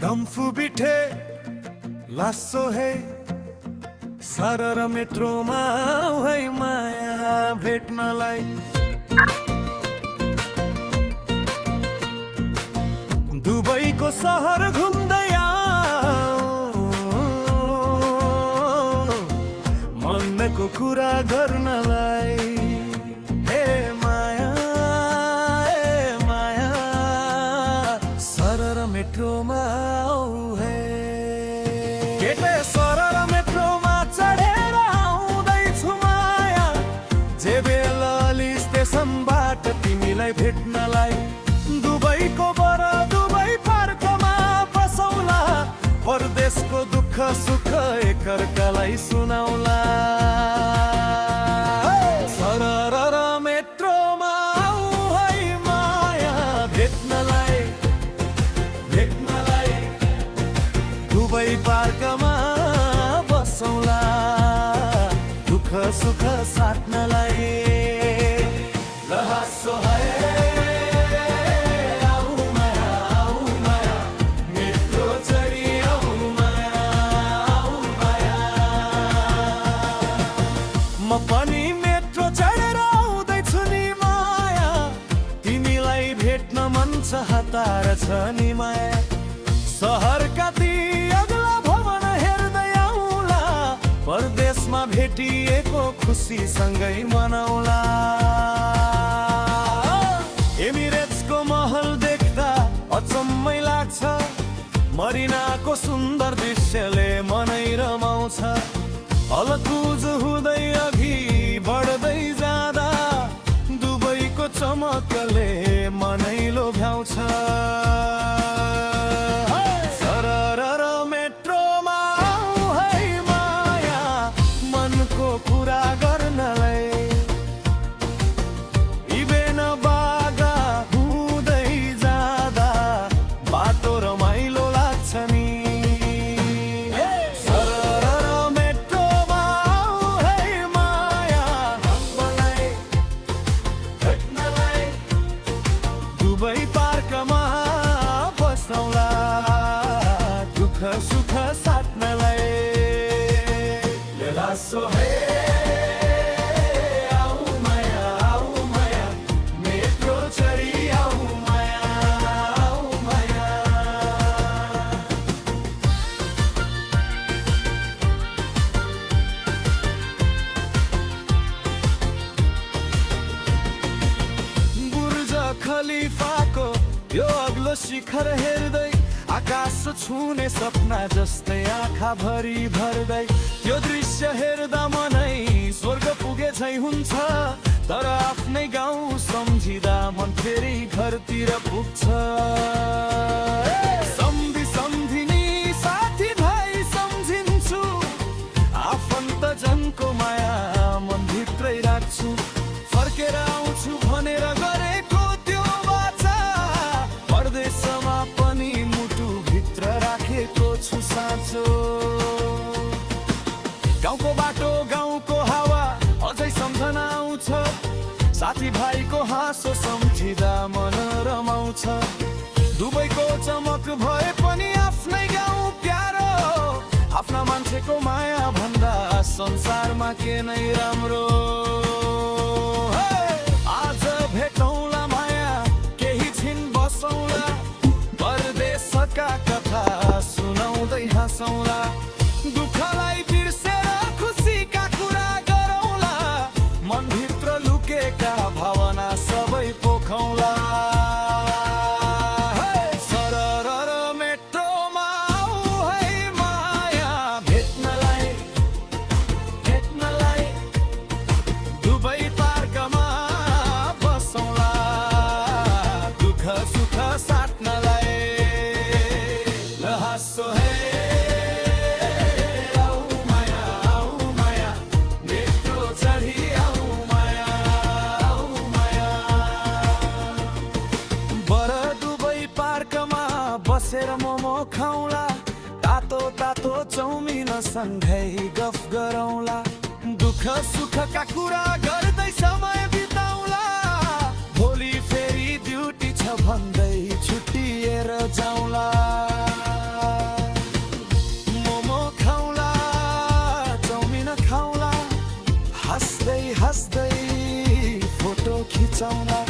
डम्फु बिठे लासो है सरर मेट्रोमा है माया भेट्नलाई दुबईको सहर घुम्दै मनको कुरा गर्नलाई हे माया सरर मेट्रोमा है केटे सरर मेट्रोमा चढेर आउँदैछु माया जे बेला स्टेसनबाट तिमीलाई भेट्नलाई दुबईको बर दुबई पार्कमा बसौला परदेशको दुःख सुख एकअर्कालाई सुनाउला सरर मेट्रोमा आऊ है माया भेट्नलाई दुबई पार्कमा बसौला दुःख सुख साट्नलाई रहस्य है म पनि मेट्रो चढेर आउँदैछु नि माया तिमीलाई भेट्न मन छ हतार छ नि माया सहरका ती अग्ला भवन हेर्दै आउँला परदेशमा भेटिएको खुसी सँगै मनाउला एमिरेट्सको महल देख्दा अचम्मै लाग्छ मरिनाको सुन्दर दृश्यले मनै रमाउँछ अलकुज हुँदै अघि बढ्दै जाँदा दुबईको चमकले मनै लोभ्याउँछ सरर मेट्रोमा आऊ है माया मनको कुरा गर्नलाई इबेन बागा हुँदै जाँदा बाटो रमाइलो लाग्छ नि दुबई पार्कमा बसौला दुःख सुख साट्नलाई लासो है आऊ माया मेट्रो चढी आऊ माया बुर्ज खलिफाको यो अग्लो शिखर हेर्दै आकाश छुने सपना जस्तै आँखा भरि भर्दै त्यो दृश्य हेर्दा मनै स्वर्ग पुगे झै हुन्छ तर आफ्नै गाउँ सम्झिँदा मन फेरि घरतिर पुग्छ सम्झिनी साथी भाइ सम्झिन्छु आफन्त जनको माया मनभित्रै राख्छु फर्केर आउँछु भनेर गरेको त्यो बाचा परदेशमा पनि मुटु भित्र राखेको छु साँचो गाउँको बाटो गाउँको हावा अझै सम्झना आउँछ साथी भाइको हाँसो सम्झिँदा मन रमाउँछ दुबईको चमक भए पनि आफ्नै गाउँ प्यारो आफ्ना मान्छेको माया भन्दा संसारमा के नै राम्रो आज भेटौँला माया केही छिन बसौँला परदेशका कथा सुनाउँदै हाँसौँला दुःखलाई बिर्सेर खुसीका कुरा गरौँला मनभित्र लुकेका भावना सबै पोखौँला सरर मेट्रोमा आऊ है माया भेट्नलाई दुबई पार्कमा बसौँला दुःख सुख साट्नलाई रहस्य है बसेर मोमो खाउँला तातो तातो चौमिन सँगै गफ गरौँला दुःख सुखका कुरा गर्दै समय बिताउँला भोलि फेरि भन्दै छुट्टिएर जाउँला। मोमो खाउँला, चाउमिन खाउँला, हाँस्दै हाँस्दै फोटो खिचाउँला।